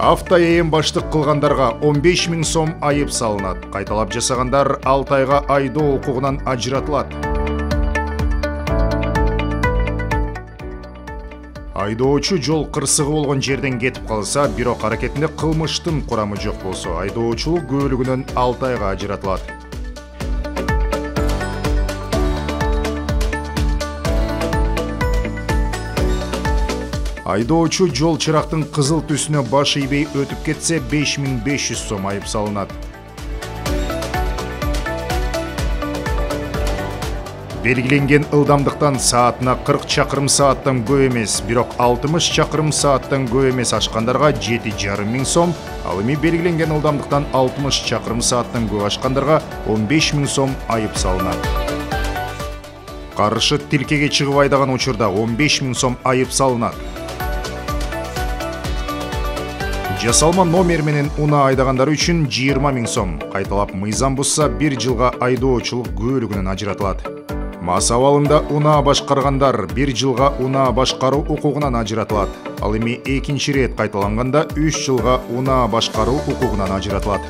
Автоэйм баштык кылгандарга 15 000 сом айып салынат. Кайталап жасагандар 6 айга айдоо укугунан ажыратылат. Айдоочу жол кырсыгы болгон жерден кетип калса, бирок аракетинде кылмыштын курамы жок болсо, айдоочулук күбөлүгүнөн 6 айга ажыратылат. Айдоочу жол чырактын кызыл түсүнө баш ийбей өтүп кетсе 5500 сом айып салынат. Белгиленген ылдамдыктан саатына 40 чакырым сааттан көп эмес, бирок 60 чакырым сааттан көп эмес ашкандарга 7,5 миң сом, ал эми белгиленген ылдамдыктан 60 чакырым сааттан көп ашкандарга 15 000 сом айып салынат. Каршы тилкеге чыгып айдаган учурда 15 000 сом айып салынат. Жасалма номер менен унаа айдагандар үчүн 20 000 сом, кайталап мыйзам бузса 1 жылга айдоочулук күбөлүгүнөн ажыратылат. Мас абалында унаа башкаргандар 1 жылга унаа башкаруу укугунан ажыратылат. Ал эми экинчи рет кайталанганда 3 жылга унаа башкаруу укугунан ажыратылат.